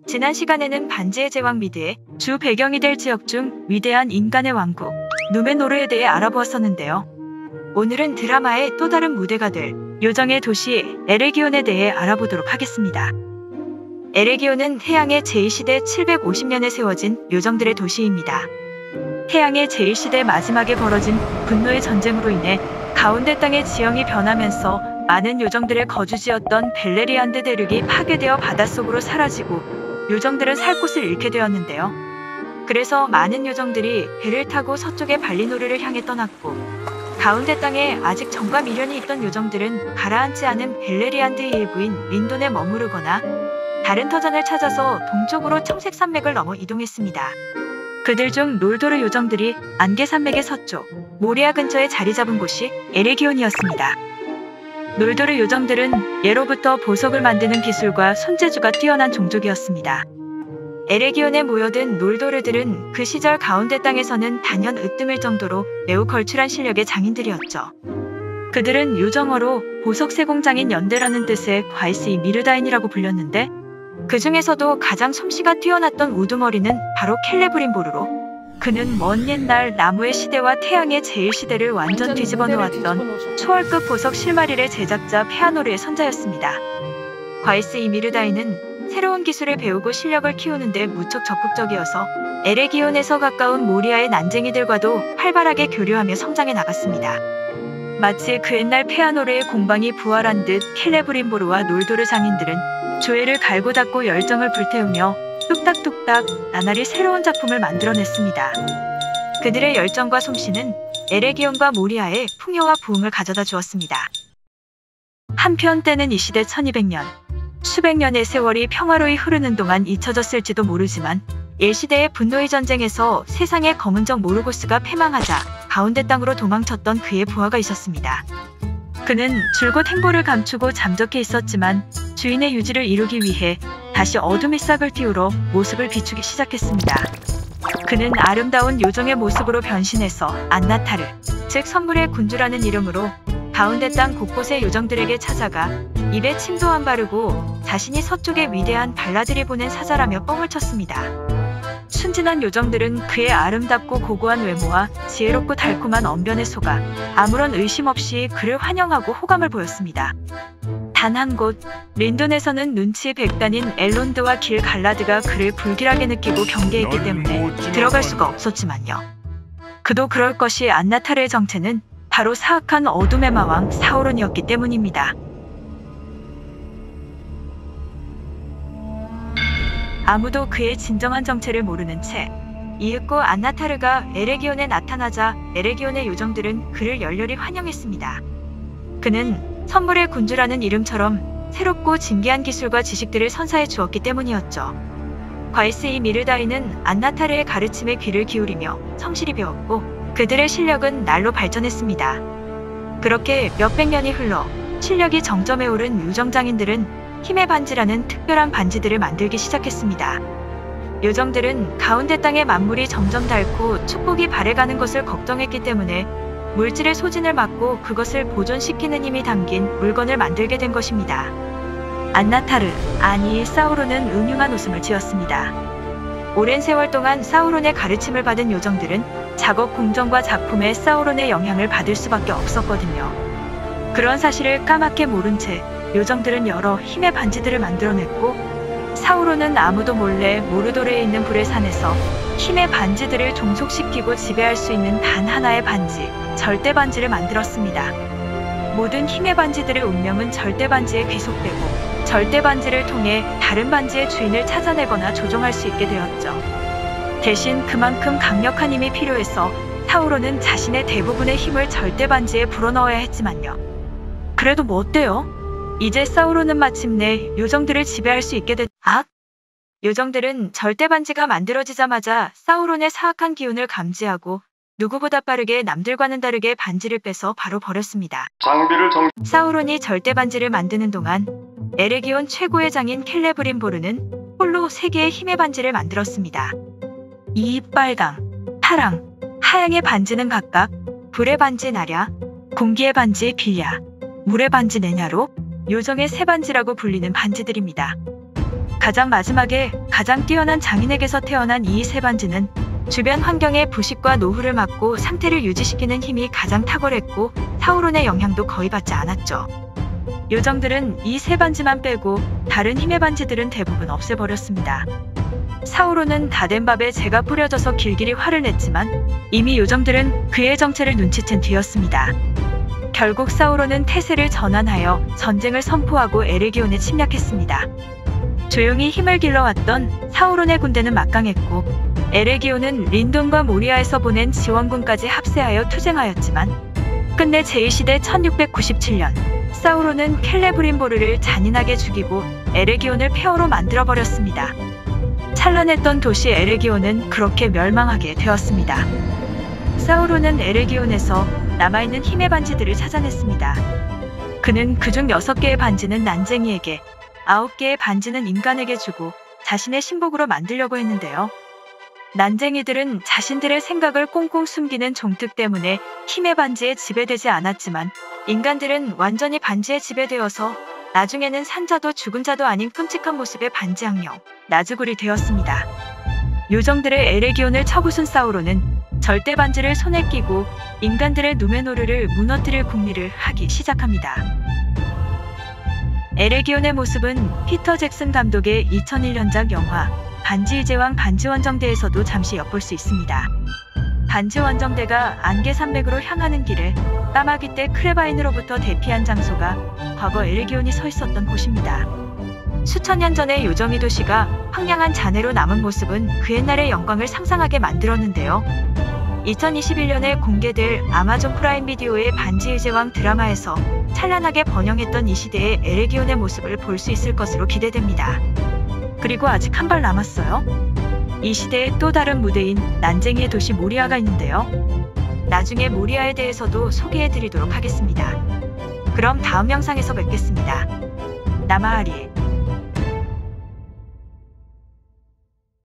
지난 시간에는 반지의 제왕 미드의 주 배경이 될 지역 중 위대한 인간의 왕국 누메노르에 대해 알아보았었는데요. 오늘은 드라마의 또 다른 무대가 될 요정의 도시 에레기온에 대해 알아보도록 하겠습니다. 에레기온은 태양의 제2시대 750년에 세워진 요정들의 도시입니다. 태양의 제1시대 마지막에 벌어진 분노의 전쟁으로 인해 가운데 땅의 지형이 변하면서 많은 요정들의 거주지였던 벨레리안드 대륙이 파괴되어 바닷속으로 사라지고 요정들은 살 곳을 잃게 되었는데요. 그래서 많은 요정들이 배를 타고 서쪽의 발리노르를 향해 떠났고 가운데 땅에 아직 정과 미련이 있던 요정들은 가라앉지 않은 벨레리안드의 일부인 린돈에 머무르거나 다른 터전을 찾아서 동쪽으로 청색산맥을 넘어 이동했습니다. 그들 중 롤도르 요정들이 안개산맥의 서쪽 모리아 근처에 자리 잡은 곳이 에레기온이었습니다. 롤도르 요정들은 예로부터 보석을 만드는 기술과 손재주가 뛰어난 종족이었습니다. 에레기온에 모여든 롤도르들은 그 시절 가운데 땅에서는 단연 으뜸일 정도로 매우 걸출한 실력의 장인들이었죠. 그들은 요정어로 보석 세공장인 연대라는 뜻의 과이스이 미르다인이라고 불렸는데 그 중에서도 가장 솜씨가 뛰어났던 우두머리는 바로 켈레브린보르로 그는 먼 옛날 나무의 시대와 태양의 제1시대를 완전 뒤집어 놓았던 초월급 보석 실마리의 제작자 페아노르의 손자였습니다. 과이스이 미르다인은 새로운 기술을 배우고 실력을 키우는데 무척 적극적이어서 에레기온에서 가까운 모리아의 난쟁이들과도 활발하게 교류하며 성장해 나갔습니다. 마치 그 옛날 페아노르의 공방이 부활한 듯 켈레브린보르와 놀도르 장인들은 조예를 갈고 닦고 열정을 불태우며 뚝딱뚝딱 나날이 새로운 작품을 만들어냈습니다. 그들의 열정과 솜씨는 에레기온과 모리아에 풍요와 부흥을 가져다 주었습니다. 한편 때는 이 시대 1200년, 수백 년의 세월이 평화로이 흐르는 동안 잊혀졌을지도 모르지만 일시대의 분노의 전쟁에서 세상의 검은적 모르고스가 패망하자 가운데 땅으로 도망쳤던 그의 부하가 있었습니다. 그는 줄곧 행보를 감추고 잠적해 있었지만 주인의 유지를 이루기 위해 다시 어둠의 싹을 틔우러 모습을 비추기 시작했습니다. 그는 아름다운 요정의 모습으로 변신해서 안나타르, 즉 선물의 군주라는 이름으로 가운데 땅 곳곳의 요정들에게 찾아가 입에 침도 안 바르고 자신이 서쪽의 위대한 발라들이 보낸 사자라며 뻥을 쳤습니다. 순진한 요정들은 그의 아름답고 고고한 외모와 지혜롭고 달콤한 언변에 속아 아무런 의심 없이 그를 환영하고 호감을 보였습니다. 단 한 곳, 린돈에서는 눈치 백단인 엘론드와 길 갈라드가 그를 불길하게 느끼고 경계했기 때문에 들어갈 수가 없었지만요. 그도 그럴 것이 안나타르의 정체는 바로 사악한 어둠의 마왕 사우론이었기 때문입니다. 아무도 그의 진정한 정체를 모르는 채 이윽고 안나타르가 에레기온에 나타나자 에레기온의 요정들은 그를 열렬히 환영했습니다. 그는 선물의 군주라는 이름처럼 새롭고 진귀한 기술과 지식들을 선사해 주었기 때문이었죠. 과이스이 미르다인은 안나타르의 가르침에 귀를 기울이며 성실히 배웠고 그들의 실력은 날로 발전했습니다. 그렇게 몇백 년이 흘러 실력이 정점에 오른 요정장인들은 힘의 반지라는 특별한 반지들을 만들기 시작했습니다. 요정들은 가운데 땅의 만물이 점점 닳고 축복이 발해가는 것을 걱정했기 때문에 물질의 소진을 막고 그것을 보존시키는 힘이 담긴 물건을 만들게 된 것입니다. 안나타르, 아니 사우론은 음흉한 웃음을 지었습니다. 오랜 세월 동안 사우론의 가르침을 받은 요정들은 작업 공정과 작품에 사우론의 영향을 받을 수밖에 없었거든요. 그런 사실을 까맣게 모른 채 요정들은 여러 힘의 반지들을 만들어냈고 사우론은 아무도 몰래 모르도르에 있는 불의 산에서 힘의 반지들을 종속시키고 지배할 수 있는 단 하나의 반지, 절대 반지를 만들었습니다. 모든 힘의 반지들의 운명은 절대 반지에 귀속되고 절대 반지를 통해 다른 반지의 주인을 찾아내거나 조종할 수 있게 되었죠. 대신 그만큼 강력한 힘이 필요해서 사우론은 자신의 대부분의 힘을 절대 반지에 불어넣어야 했지만요. 그래도 뭐 어때요? 이제 사우론은 마침내 요정들을 지배할 수 있게 됐... 요정들은 절대 반지가 만들어지자마자 사우론의 사악한 기운을 감지하고 누구보다 빠르게 남들과는 다르게 반지를 빼서 바로 버렸습니다. 사우론이 절대 반지를 만드는 동안 에레기온 최고의 장인 켈레브린보르는 홀로 3개의 힘의 반지를 만들었습니다. 이 빨강, 파랑, 하양의 반지는 각각 불의 반지 나랴, 공기의 반지 빌야, 물의 반지 네냐로 요정의 세 반지라고 불리는 반지들입니다. 가장 마지막에 가장 뛰어난 장인에게서 태어난 이 세 반지는 주변 환경의 부식과 노후를 막고 상태를 유지시키는 힘이 가장 탁월했고 사우론의 영향도 거의 받지 않았죠. 요정들은 이 세 반지만 빼고 다른 힘의 반지들은 대부분 없애버렸습니다. 사우론은 다 된 밥에 재가 뿌려져서 길길이 화를 냈지만 이미 요정들은 그의 정체를 눈치챈 뒤였습니다. 결국 사우론은 태세를 전환하여 전쟁을 선포하고 에레기온에 침략했습니다. 조용히 힘을 길러왔던 사우론의 군대는 막강했고 에레기온은 린돈과 모리아에서 보낸 지원군까지 합세하여 투쟁하였지만 끝내 제2시대 1697년 사우론은 켈레브린보르를 잔인하게 죽이고 에레기온을 폐허로 만들어버렸습니다. 찬란했던 도시 에레기온은 그렇게 멸망하게 되었습니다. 사우론은 에레기온에서 남아있는 힘의 반지들을 찾아냈습니다. 그는 그중 6개의 반지는 난쟁이에게, 9개의 반지는 인간에게 주고 자신의 신복으로 만들려고 했는데요. 난쟁이들은 자신들의 생각을 꽁꽁 숨기는 종특 때문에 힘의 반지에 지배되지 않았지만 인간들은 완전히 반지에 지배되어서 나중에는 산자도 죽은 자도 아닌 끔찍한 모습의 반지 악령, 나즈굴이 되었습니다. 요정들의 에레기온을 쳐부순 사우론은 절대 반지를 손에 끼고 인간들의 누메노르를 무너뜨릴 궁리를 하기 시작합니다. 에레기온의 모습은 피터 잭슨 감독의 2001년작 영화 반지의 제왕 반지원정대에서도 잠시 엿볼 수 있습니다. 반지원정대가 안개산맥으로 향하는 길에 까마귀 때 크레바인으로부터 대피한 장소가 과거 에레기온이 서 있었던 곳입니다. 수천 년 전의 요정이 도시가 황량한 잔해로 남은 모습은 그 옛날의 영광을 상상하게 만들었는데요. 2021년에 공개될 아마존 프라임 비디오의 반지의 제왕 드라마에서 찬란하게 번영했던 이 시대의 에레기온의 모습을 볼 수 있을 것으로 기대됩니다. 그리고 아직 한 발 남았어요. 이 시대의 또 다른 무대인 난쟁이의 도시 모리아가 있는데요. 나중에 모리아에 대해서도 소개해드리도록 하겠습니다. 그럼 다음 영상에서 뵙겠습니다. 나마아리에